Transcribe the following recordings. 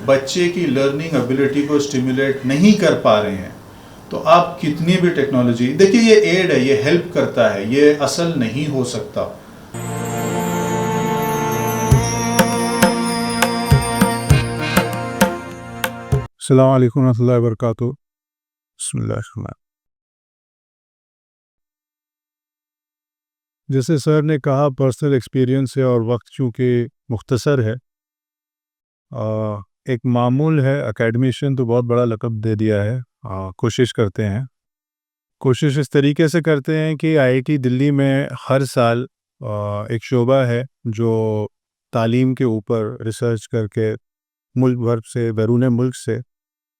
बच्चे की learning ability को स्टिमुलेट नहीं कर पा रहे हैं, तो आप कितनी भी टेक्नोलॉजी, देखिए ये एड है, ये हेल्प करता है, ये असल नहीं हो सकता। अस्सलाम वालेकुम रहमतुल्लाहि व बरकातुहू। बिस्मिल्लाह। जैसे सर ने कहा, पर्सनल एक्सपीरियंस है और वक्त चूँकि मुख्तसर है, एक मामूल है, एकेडमिशियन तो बहुत बड़ा लक़ब दे दिया है। कोशिश करते हैं, कोशिश इस तरीके से करते हैं कि आईआईटी दिल्ली में हर साल एक शोबा है जो तालीम के ऊपर रिसर्च करके मुल्क भर से, बैरून मुल्क से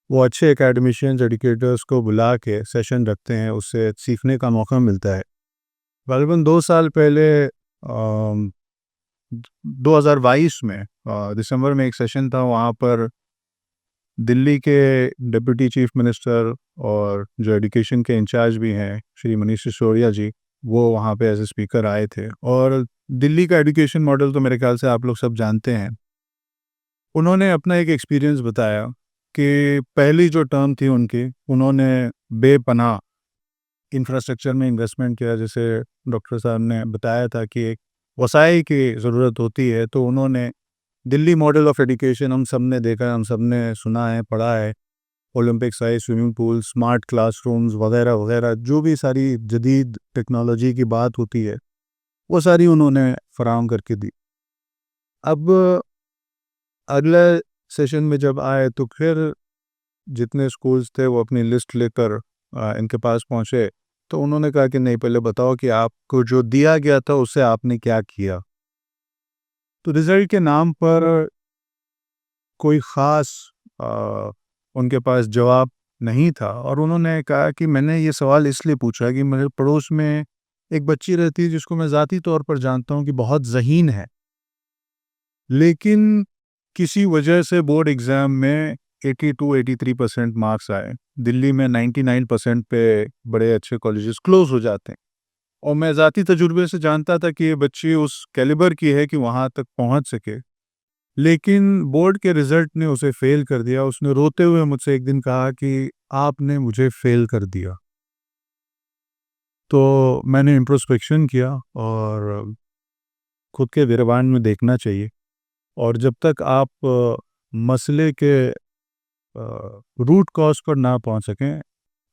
वो अच्छे एकेडमिशियंस, एजुकेटर्स को बुला के सेशन रखते हैं, उससे सीखने का मौका मिलता है। ग़ालिबन 2 साल पहले 2022 में दिसंबर में एक सेशन था। वहाँ पर दिल्ली के डिप्टी चीफ मिनिस्टर और जो एजुकेशन के इंचार्ज भी हैं, श्री मनीष सिसोदिया जी, वो वहाँ पे एज ए स्पीकर आए थे। और दिल्ली का एजुकेशन मॉडल तो मेरे ख्याल से आप लोग सब जानते हैं। उन्होंने अपना एक एक्सपीरियंस बताया कि पहली जो टर्म थी उनकी, उन्होंने बेपनाह इंफ्रास्ट्रक्चर में इन्वेस्टमेंट किया। जैसे डॉक्टर साहब ने बताया था कि एक वसाई की ज़रूरत होती है, तो उन्होंने दिल्ली मॉडल ऑफ एजुकेशन हम सब ने देखा है, हम सब ने सुना है, पढ़ा है। Olympic size swimming pool, smart classrooms वगैरह वगैरह, जो भी सारी जदीद टेक्नोलॉजी की बात होती है, वो सारी उन्होंने फराहम करके दी। अब अगले सेशन में जब आए तो फिर जितने स्कूल्स थे वो अपनी लिस्ट लेकर इनके पास पहुँचे, तो उन्होंने कहा कि नहीं, पहले बताओ कि आपको जो दिया गया था उससे आपने क्या किया। तो रिज़ल्ट के नाम पर कोई ख़ास उनके पास जवाब नहीं था, और उन्होंने कहा कि मैंने ये सवाल इसलिए पूछा कि मेरे पड़ोस में एक बच्ची रहती है जिसको मैं ज़ाती तौर पर जानता हूँ कि बहुत ज़हीन है, लेकिन किसी वजह से बोर्ड एग्ज़ाम में 82-83% मार्क्स आए। दिल्ली में 99% पे बड़े अच्छे कॉलेजेस क्लोज़ हो जाते हैं, और मैं ज़ाती तजुर्बे से जानता था कि ये बच्ची उस कैलिबर की है कि वहाँ तक पहुँच सके, लेकिन बोर्ड के रिज़ल्ट ने उसे फ़ेल कर दिया। उसने रोते हुए मुझसे एक दिन कहा कि आपने मुझे फ़ेल कर दिया। तो मैंने इंट्रोस्पेक्शन किया और खुद के गिरबान में देखना चाहिए, और जब तक आप मसले के रूट कॉज़ पर ना पहुंच सकें,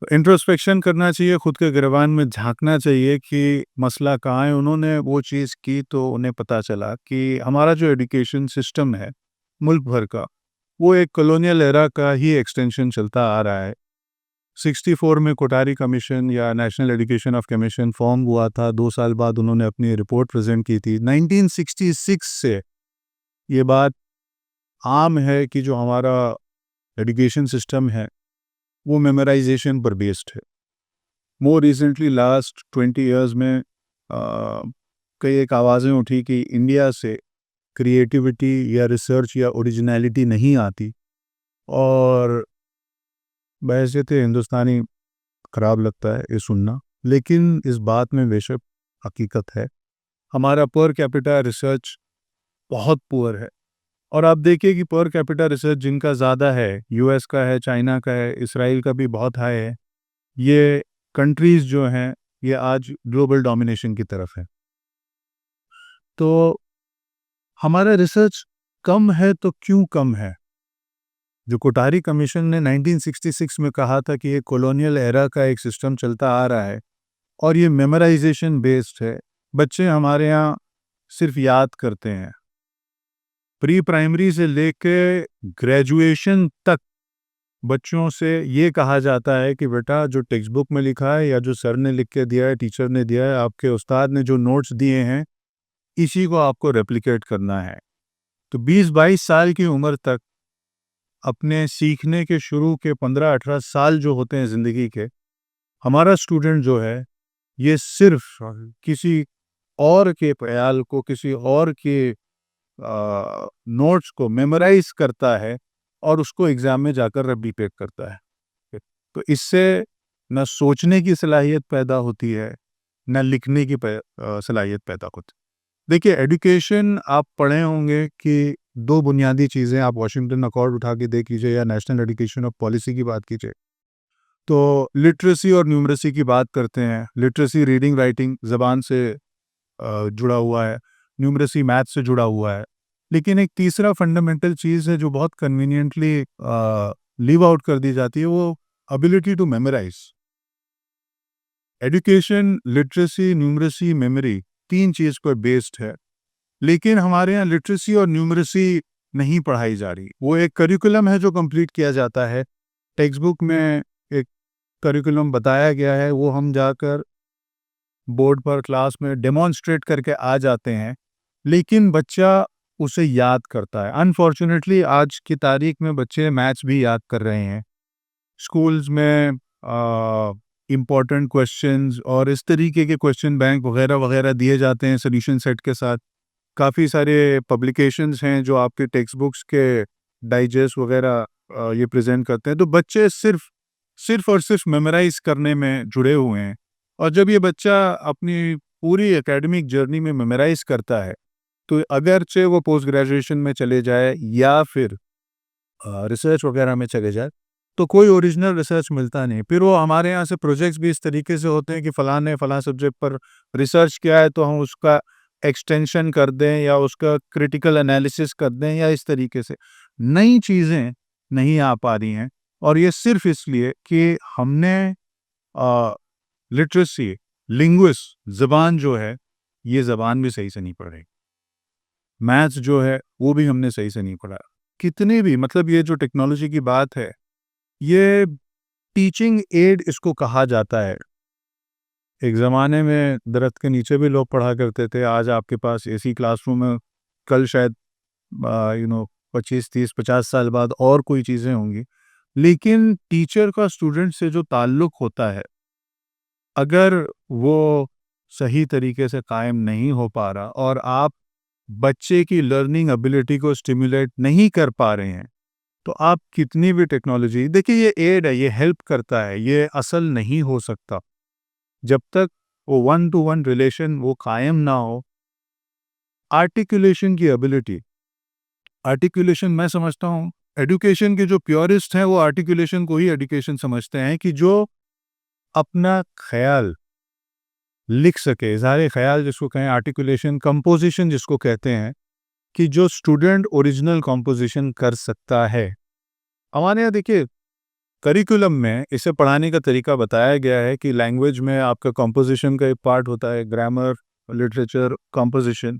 तो इंट्रोस्पेक्शन करना चाहिए, खुद के गिरबान में झांकना चाहिए कि मसला कहाँ है। उन्होंने वो चीज़ की तो उन्हें पता चला कि हमारा जो एजुकेशन सिस्टम है मुल्क भर का, वो एक कॉलोनियल एरा का ही एक्सटेंशन चलता आ रहा है। 64 में कोठारी कमीशन या national education of commission form हुआ था। 2 साल बाद उन्होंने अपनी रिपोर्ट प्रेजेंट की थी। 1966 से ये बात आम है कि जो हमारा एजुकेशन सिस्टम है वो मेमोराइजेशन पर बेस्ड है। मोर रिसेंटली लास्ट 20 इयर्स में कई एक आवाज़ें उठी कि इंडिया से क्रिएटिविटी या रिसर्च या ओरिजिनलिटी नहीं आती, और बहैसियत हिंदुस्तानी ख़राब लगता है ये सुनना, लेकिन इस बात में बेशक हकीकत है। हमारा पर कैपिटा रिसर्च बहुत पुअर है, और आप देखिए कि पर कैपिटा रिसर्च जिनका ज़्यादा है, यूएस का है, चाइना का है, इसराइल का भी बहुत हाई है। ये कंट्रीज़ जो हैं ये आज ग्लोबल डोमिनेशन की तरफ है। तो हमारा रिसर्च कम है, तो क्यों कम है? जो कोठारी कमीशन ने 1966 में कहा था कि ये कॉलोनियल एरा का एक सिस्टम चलता आ रहा है और ये मेमोराइजेशन बेस्ड है। बच्चे हमारे यहाँ सिर्फ याद करते हैं। प्री प्राइमरी से लेके ग्रेजुएशन तक बच्चों से ये कहा जाता है कि बेटा जो टेक्स्ट बुक में लिखा है या जो सर ने लिख के दिया है, टीचर ने दिया है, आपके उस्ताद ने जो नोट्स दिए हैं, इसी को आपको रेप्लिकेट करना है। तो 20-22 साल की उम्र तक अपने सीखने के शुरू के 15-18 साल जो होते हैं ज़िंदगी के, हमारा स्टूडेंट जो है ये सिर्फ किसी और के ख्याल को, किसी और के नोट्स को मेमोराइज करता है और उसको एग्ज़ाम में जाकर रेप्लिकेट करता है। तो इससे न सोचने की सलाहियत पैदा होती है, न लिखने की सलाहियत पैदा होती है। देखिए, एजुकेशन आप पढ़े होंगे कि दो बुनियादी चीज़ें आप वाशिंगटन अकॉर्ड उठा के देख लीजिए या नेशनल एजुकेशन ऑफ पॉलिसी की बात कीजिए, तो लिटरेसी और न्यूमरेसी की बात करते हैं। लिटरेसी रीडिंग राइटिंग ज़बान से जुड़ा हुआ है, न्यूमरेसी मैथ से जुड़ा हुआ है। लेकिन एक तीसरा फंडामेंटल चीज़ है जो बहुत कन्वीनियंटली लीव आउट कर दी जाती है, वो ability to memorise. Education, literacy, numeracy, memory 3 चीज़ पर बेस्ड है। लेकिन हमारे यहाँ लिटरेसी और न्यूमरेसी नहीं पढ़ाई जा रही। वो एक करिकुलम है जो कंप्लीट किया जाता है। टेक्स्ट बुक में एक करिकुलम बताया गया है, वो हम जाकर बोर्ड पर क्लास में डेमॉन्स्ट्रेट करके आ जाते हैं, लेकिन बच्चा उसे याद करता है। अनफॉर्चुनेटली आज की तारीख में बच्चे मैथ्स भी याद कर रहे हैं। स्कूल्स में इम्पोर्टेंट क्वेश्चंस और इस तरीके के क्वेश्चन बैंक वगैरह दिए जाते हैं सॉल्यूशन सेट के साथ। काफ़ी सारे पब्लिकेशंस हैं जो आपके टेक्स्ट बुक्स के डाइजेस्ट वगैरह ये प्रेजेंट करते हैं। तो बच्चे सिर्फ और सिर्फ मेमोराइज करने में जुड़े हुए हैं। और जब ये बच्चा अपनी पूरी एकेडमिक जर्नी में मेमोराइज करता है, तो अगरचे वो पोस्ट ग्रेजुएशन में चले जाए या फिर रिसर्च वगैरह में चले जाए, तो कोई ओरिजिनल रिसर्च मिलता नहीं। फिर वो हमारे यहाँ से प्रोजेक्ट्स भी इस तरीके से होते हैं कि फ़लाँ ने फ़लाँ सब्जेक्ट पर रिसर्च किया है, तो हम उसका एक्सटेंशन कर दें या उसका क्रिटिकल एनालिसिस कर दें या इस तरीके से। नई चीज़ें नहीं आ पा रही हैं और ये सिर्फ़ इसलिए कि हमने लिटरेसी, लिंग्विस्ट ज़बान जो है, ये ज़बान भी सही से नहीं पढ़ी। मैथ्स जो है, वो भी हमने सही से नहीं पढ़ा। कितने भी मतलब ये जो टेक्नोलॉजी की बात है, ये टीचिंग एड इसको कहा जाता है। एक ज़माने में दरख्त के नीचे भी लोग पढ़ा करते थे, आज आपके पास एसी क्लासरूम है, कल शायद 25, 30, 50 साल बाद और कोई चीज़ें होंगी। लेकिन टीचर का स्टूडेंट से जो ताल्लुक़ होता है, अगर वो सही तरीके से कायम नहीं हो पा रहा और आप बच्चे की लर्निंग एबिलिटी को स्टिमुलेट नहीं कर पा रहे हैं, तो आप कितनी भी टेक्नोलॉजी देखिए, ये एड है, ये हेल्प करता है, ये असल नहीं हो सकता। जब तक वो वन टू वन रिलेशन वो कायम ना हो। आर्टिकुलेशन की एबिलिटी, आर्टिकुलेशन मैं समझता हूँ एजुकेशन के जो प्योरिस्ट हैं वो आर्टिकुलेशन को ही एजुकेशन समझते हैं कि जो अपना ख्याल लिख सके, इज़हार ख्याल जिसको कहें, आर्टिकुलेशन, कंपोजिशन जिसको कहते हैं, कि जो स्टूडेंट ओरिजिनल कंपोजिशन कर सकता है। हमारे यहाँ देखिए करिकुलम में इसे पढ़ाने का तरीका बताया गया है कि लैंग्वेज में आपका कंपोजिशन का एक पार्ट होता है, ग्रामर, लिटरेचर, कंपोजिशन।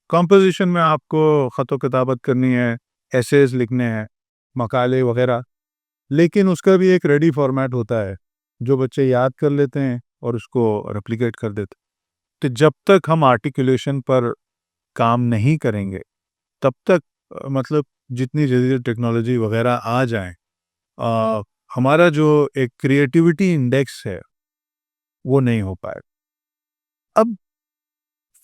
कंपोजिशन में आपको ख़त-व-किताबत करनी है, एसेज लिखने हैं, मकाले वगैरह, लेकिन उसका भी एक रेडी फॉर्मेट होता है, जो बच्चे याद कर लेते हैं और उसको रेप्लिकेट कर देते हैं। तो जब तक हम आर्टिकुलेशन पर काम नहीं करेंगे, तब तक मतलब जितनी जदीद टेक्नोलॉजी वगैरह आ जाएँ, अ, हमारा जो एक क्रिएटिविटी इंडेक्स है, वो नहीं हो पाएगा। अब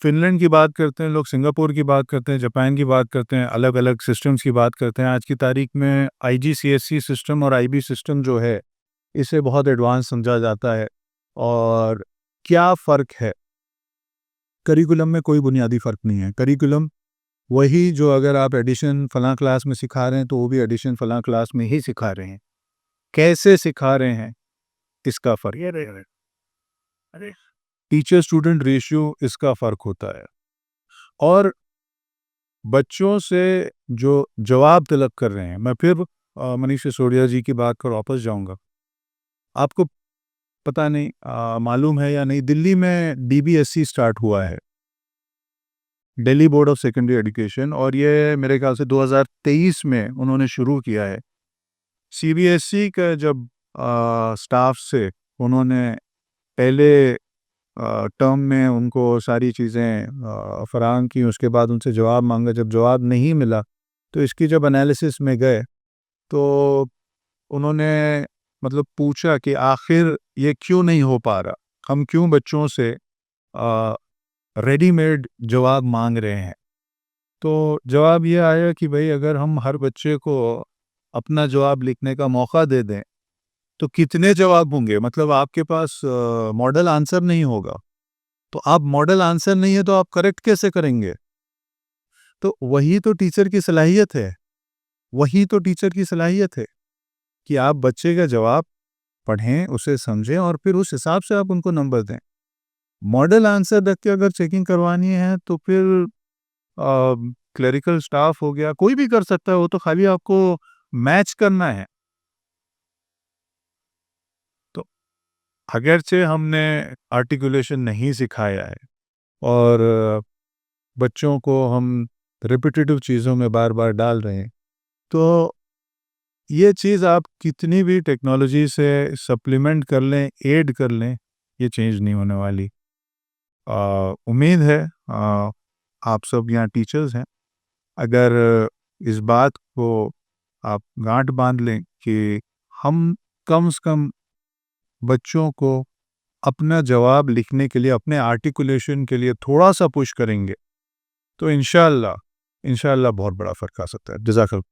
फ़िनलैंड की बात करते हैं लोग, सिंगापुर की बात करते हैं, जापान की बात करते हैं, अलग-अलग सिस्टम्स की बात करते हैं। आज की तारीख में आईजीसीएसई सिस्टम और आईबी सिस्टम जो है, इसे बहुत एडवांस समझा जाता है। और क्या फ़र्क है? करिकुलम में कोई बुनियादी फ़र्क नहीं है। करिकुलम वही जो अगर आप एडिशन फ़लाँ क्लास में सिखा रहे हैं, तो वो भी एडिशन फ़लाँ क्लास में ही सिखा रहे हैं। कैसे सिखा रहे हैं, इसका फ़र्क, टीचर स्टूडेंट रेशियो इसका फ़र्क होता है। और बच्चों से जो जवाब तलब कर रहे हैं, मैं फिर मनीष सिसोदिया जी की बात पर वापस जाऊँगा। आपको पता नहीं मालूम है या नहीं, दिल्ली में डीबीएसई स्टार्ट हुआ है, Delhi board of secondary education, और ये मेरे ख्याल से 2023 में उन्होंने शुरू किया है। सीबीएसई का जब स्टाफ से उन्होंने पहले टर्म में उनको सारी चीज़ें फराहम की, उसके बाद उनसे जवाब मांगा, जब जवाब नहीं मिला तो इसकी जब एनालिसिस में गए, तो उन्होंने मतलब पूछा कि आखिर ये क्यों नहीं हो पा रहा, हम क्यों बच्चों से रेडीमेड जवाब मांग रहे हैं। तो जवाब ये आया कि भाई अगर हम हर बच्चे को अपना जवाब लिखने का मौका दे दें, तो कितने जवाब होंगे, मतलब आपके पास मॉडल आंसर नहीं होगा। तो आप मॉडल आंसर नहीं है तो आप करेक्ट कैसे करेंगे? तो वही तो टीचर की सलाहियत है, वही तो टीचर की सलाहियत है कि आप बच्चे का जवाब पढ़ें, उसे समझें और फिर उस हिसाब से आप उनको नंबर दें। मॉडल आंसर रख के अगर चेकिंग करवानी है तो फिर क्लरिकल स्टाफ हो गया, कोई भी कर सकता है, वो तो खाली आपको मैच करना है। तो अगरचे हमने आर्टिकुलेशन नहीं सिखाया है और बच्चों को हम रिपिटेटिव चीज़ों में बार-बार डाल रहे हैं, तो ये चीज़ आप कितनी भी टेक्नोलॉजी से सप्लीमेंट कर लें, ऐड कर लें, ये चेंज नहीं होने वाली। उम्मीद है आप सब यहाँ टीचर्स हैं, अगर इस बात को आप गांठ बांध लें कि हम कम से कम बच्चों को अपना जवाब लिखने के लिए, अपने आर्टिकुलेशन के लिए थोड़ा सा पुश करेंगे, तो इंशाल्लाह बहुत बड़ा फ़र्क आ सकता है। जज़ाकल्लाह।